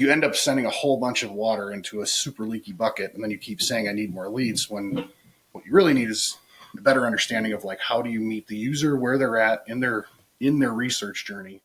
you end up sending a whole bunch of water into a super leaky bucket, and then you keep saying, I need more leads, when what you really need is a better understanding of like, how do you meet the user where they're at in their research journey.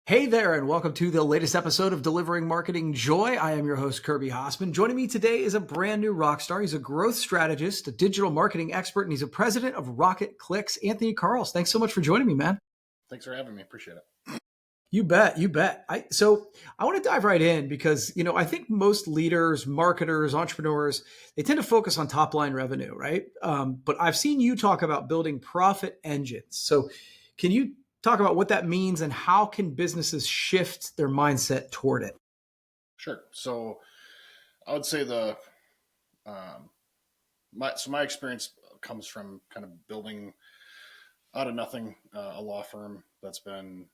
Hey there, and welcome to the latest episode of Delivering Marketing Joy. I am your host, Kirby Hausman. Joining me today is a brand new rock star. He's a growth strategist, a digital marketing expert, and he's a president of Rocket Clicks. Anthony Carls, thanks so much for joining me, man. Thanks for having me. Appreciate it. You bet. So I want to dive right in because, I think most leaders, marketers, entrepreneurs, they tend to focus on top line revenue, right? But I've seen you talk about building profit engines. So can you talk about what that means and how can businesses shift their mindset toward it? Sure. So I would say my experience comes from kind of building out of nothing a law firm that's been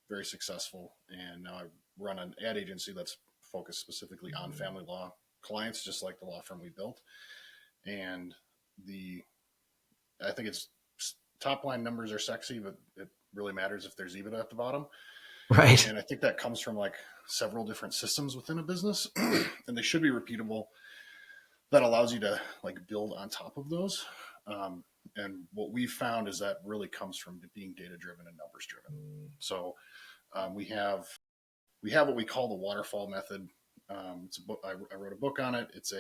very successul, and now I run an ad agency that's focused specifically on family law clients, just like the law firm we built. And I think it's top line numbers are sexy, but it really matters if there's EBITDA at the bottom. Right. And I think that comes from like several different systems within a business, and they should be repeatable. That allows you to like build on top of those. And what we've found is that really comes from being data driven and numbers driven. So we have what we call the waterfall method. It's a book. I wrote a book on it. It's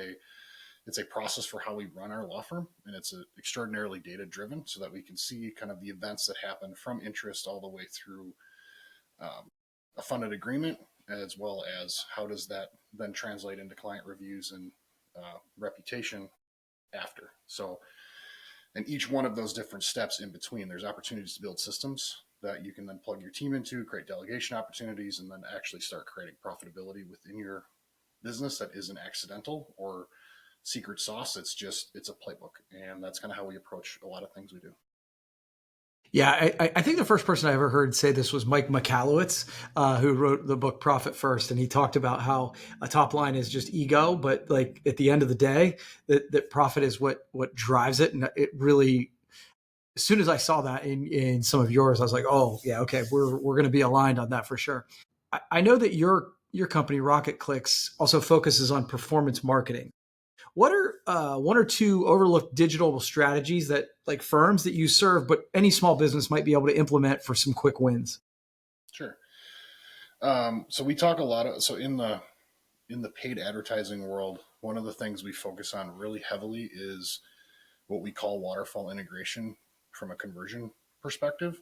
a process for how we run our law firm, and it's extraordinarily data driven, so that we can see kind of the events that happen from interest all the way through a funded agreement, as well as how does that then translate into client reviews and reputation after. So, and each one of those different steps in between, there's opportunities to build systems that you can then plug your team into, create delegation opportunities, and then actually start creating profitability within your business that isn't accidental or secret sauce. It's a playbook. And that's kind of how we approach a lot of things we do. Yeah, I think the first person I ever heard say this was Mike Michalowicz, who wrote the book Profit First. And he talked about how a top line is just ego, but like at the end of the day, that profit is what drives it. And it really, as soon as I saw that in some of yours, I was like, oh yeah, okay, we're going to be aligned on that for sure. I know that your company, Rocket Clicks, also focuses on performance marketing. What are one or two overlooked digital strategies that like firms that you serve, but any small business might be able to implement for some quick wins? Sure. So we talk a lot so in the paid advertising world, one of the things we focus on really heavily is what we call waterfall integration from a conversion perspective.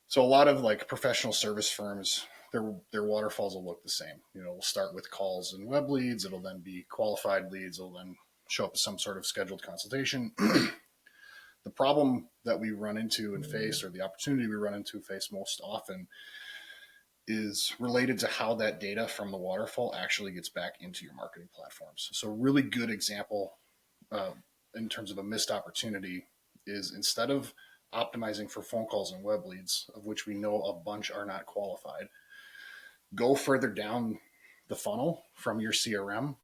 So a lot of like professional service firms, their waterfalls will look the same. We'll start with calls and web leads. It'll then be qualified leads. It'll then show up as some sort of scheduled consultation. The problem that we run into and face, or the opportunity we run into face most often, is related to how that data from the waterfall actually gets back into your marketing platforms. So a really good example in terms of a missed opportunity is, instead of optimizing for phone calls and web leads, of which we know a bunch are not qualified, go further down the funnel from your CRM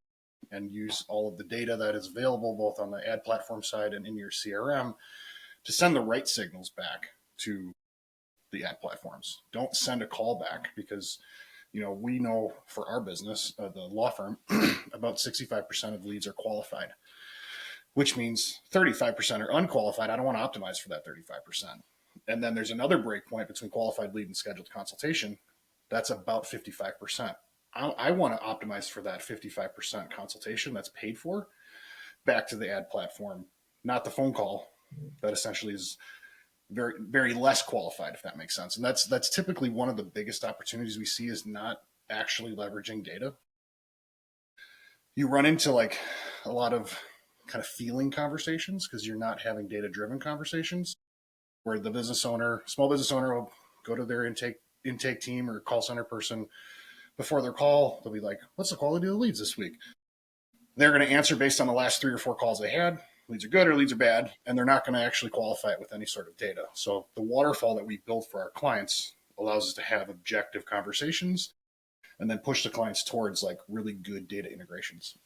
and use all of the data that is available both on the ad platform side and in your CRM to send the right signals back to the ad platforms. Don't send a call back, because we know for our business, the law firm, about 65% of leads are qualified, which means 35% are unqualified. I don't want to optimize for that 35%. And then there's another breakpoint between qualified lead and scheduled consultation. That's about 55%. I want to optimize for that 55% consultation that's paid for back to the ad platform, not the phone call that essentially is very, very less qualified, if that makes sense. And that's typically one of the biggest opportunities we see, is not actually leveraging data. You run into like a lot of kind of feeling conversations because you're not having data-driven conversations, where the small business owner will go to their intake team or call center person before their call. They'll be like, what's the quality of the leads this week? They're going to answer based on the last 3 or 4 calls they had. Leads are good or leads are bad, and they're not going to actually qualify it with any sort of data. So the waterfall that we build for our clients allows us to have objective conversations and then push the clients towards like really good data integrations.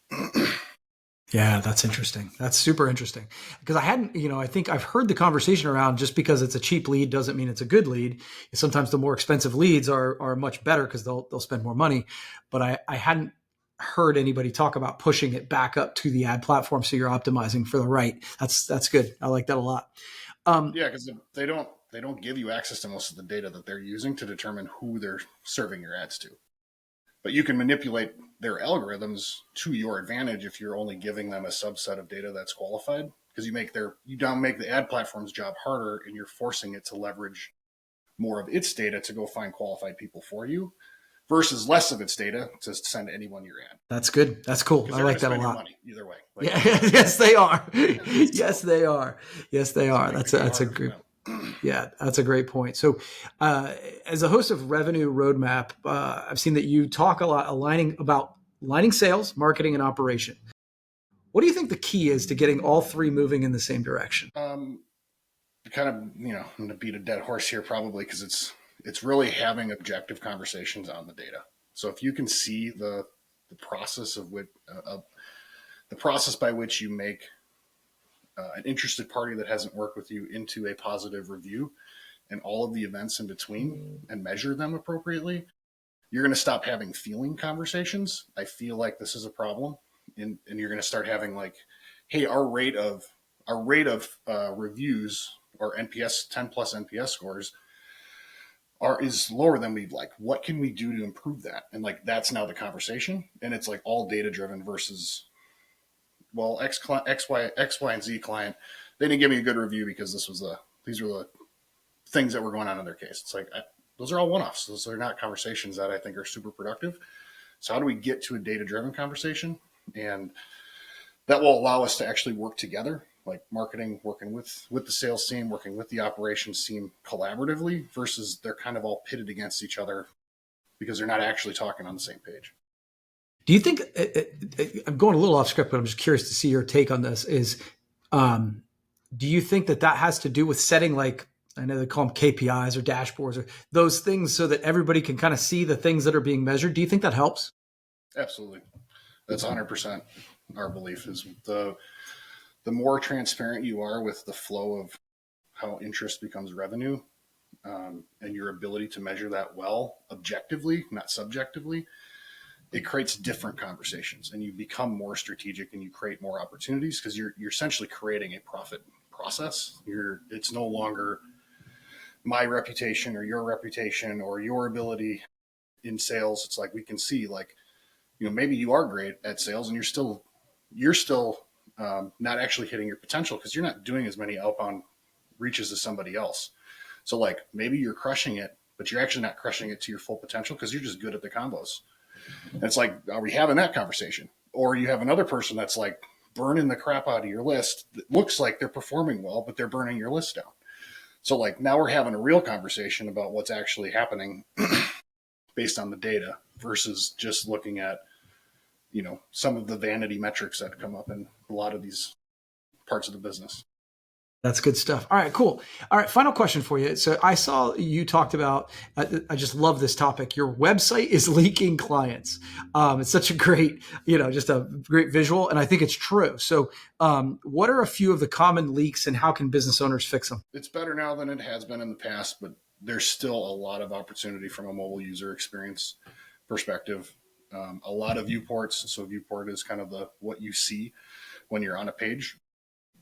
Yeah, that's interesting. That's super interesting because I hadn't, I think I've heard the conversation around just because it's a cheap lead doesn't mean it's a good lead. Sometimes the more expensive leads are much better because they'll spend more money. But I hadn't heard anybody talk about pushing it back up to the ad platform so you're optimizing for the right. That's good. I like that a lot. Yeah, because they don't give you access to most of the data that they're using to determine who they're serving your ads to. But you can manipulate their algorithms to your advantage if you're only giving them a subset of data that's qualified, because you don't make the ad platform's job harder and you're forcing it to leverage more of its data to go find qualified people for you versus less of its data to send anyone your ad, That's good. That's cool. because I they're going like to that a spend your lot. money either way. Like, Yeah. Yes, they are. yeah, Yes, so they are. Yes, they so are. make That's the a, job that's a harder for good. them. Yeah, that's a great point. So, as a host of Revenue Roadmap, I've seen that you talk a lot about aligning sales, marketing, and operation. What do you think the key is to getting all three moving in the same direction? Kind of, I'm going to beat a dead horse here probably, because it's really having objective conversations on the data. So if you can see the process of which the process by which you make an interested party that hasn't worked with you into a positive review and all of the events in between and measure them appropriately, you're going to stop having feeling conversations. I feel like this is a problem, and you're going to start having like, hey, our rate of reviews or NPS 10 plus NPS scores is lower than we'd like. What can we do to improve that? And like that's now the conversation, and it's like all data driven versus, well, X Y and Z client, they didn't give me a good review because these were the things that were going on in their case. It's like those are all one offs. Those are not conversations that I think are super productive. So how do we get to a data driven conversation? And that will allow us to actually work together, like marketing working with the sales team, working with the operations team collaboratively, versus they're kind of all pitted against each other because they're not actually talking on the same page. Do you think I'm going a little off script, but I'm just curious to see your take on this? Um, do you think that has to do with setting, like, I know they call them KPIs or dashboards or those things so that everybody can kind of see the things that are being measured? Do you think that helps? Absolutely. That's 100% our belief is the more transparent you are with the flow of how interest becomes revenue, and your ability to measure that well objectively, not subjectively, it creates different conversations and you become more strategic and you create more opportunities because you're essentially creating a profit process. It's no longer my reputation or your ability in sales. It's like we can see, like, maybe you are great at sales and you're still not actually hitting your potential because you're not doing as many outbound reaches as somebody else. So like maybe you're crushing it, but you're actually not crushing it to your full potential because you're just good at the combos. And it's like, are we having that conversation? Or you have another person that's like burning the crap out of your list that looks like they're performing well, but they're burning your list down. So like now we're having a real conversation about what's actually happening based on the data versus just looking at, some of the vanity metrics that come up in a lot of these parts of the business. That's good stuff. All right, cool. All right, final question for you. So I saw you talked about, I just love this topic. Your website is leaking clients. It's such a great, just a great visual. And I think it's true. So what are a few of the common leaks and how can business owners fix them? It's better now than it has been in the past, but there's still a lot of opportunity from a mobile user experience perspective. A lot of viewports. So viewport is kind of what you see when you're on a page.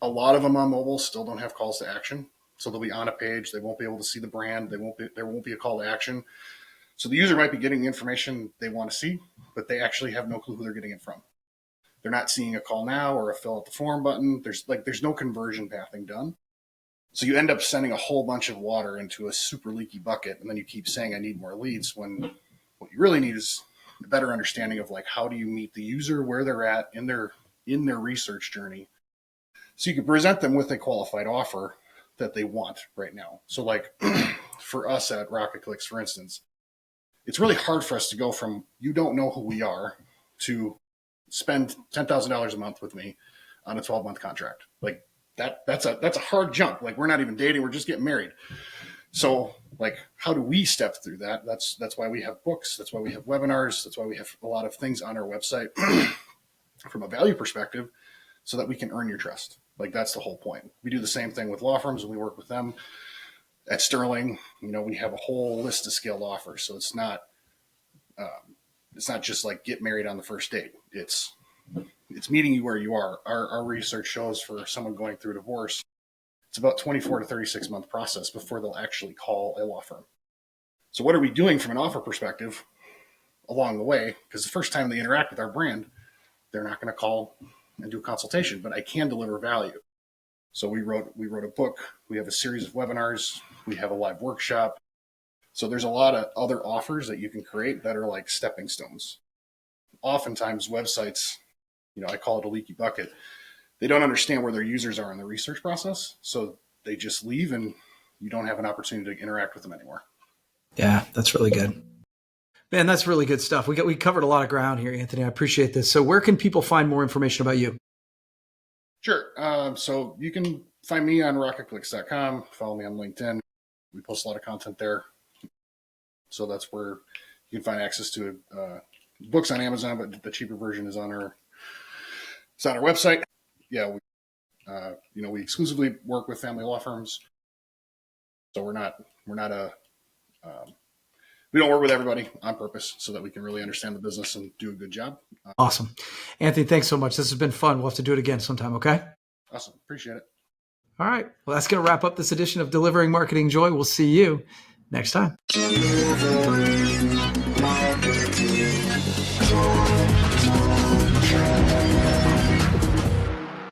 A lot of them on mobile still don't have calls to action. So they'll be on a page. They won't be able to see the brand. There won't be a call to action. So the user might be getting the information they want to see, but they actually have no clue who they're getting it from. They're not seeing a call now or a fill out the form button. There's no conversion pathing done. So you end up sending a whole bunch of water into a super leaky bucket, and then you keep saying, I need more leads, when what you really need is a better understanding of like, how do you meet the user where they're at in their research journey, so you can present them with a qualified offer that they want right now. So like for us at Rocket Clicks, for instance, it's really hard for us to go from you don't know who we are to spend $10,000 a month with me on a 12-month contract. Like that's a hard jump. Like we're not even dating, we're just getting married. So, like, how do we step through that? That's why we have books. That's why we have webinars. That's why we have a lot of things on our website from a value perspective, so that we can earn your trust. Like, that's the whole point. We do the same thing with law firms, and we work with them. At Sterling, we have a whole list of scaled offers. So it's not just like get married on the first date. It's meeting you where you are. Our research shows for someone going through a divorce, it's about 24 to 36 month process before they'll actually call a law firm. So what are we doing from an offer perspective along the way? Because the first time they interact with our brand, they're not going to call and do a consultation, but I can deliver value. So we wrote a book. We have a series of webinars. We have a live workshop. So there's a lot of other offers that you can create that are like stepping stones. Oftentimes websites, I call it a leaky bucket. They don't understand where their users are in the research process. So they just leave and you don't have an opportunity to interact with them anymore. Yeah, that's really good. Man, that's really good stuff. We covered a lot of ground here, Anthony. I appreciate this. So where can people find more information about you? Sure. So you can find me on rocketclicks.com. Follow me on LinkedIn. We post a lot of content there. So that's where you can find access to books on Amazon, but the cheaper version is on our website. Yeah, we exclusively work with family law firms. So we don't work with everybody on purpose so that we can really understand the business and do a good job. Awesome. Anthony, thanks so much. This has been fun. We'll have to do it again sometime, okay? Awesome. Appreciate it. All right. Well, that's going to wrap up this edition of Delivering Marketing Joy. We'll see you next time.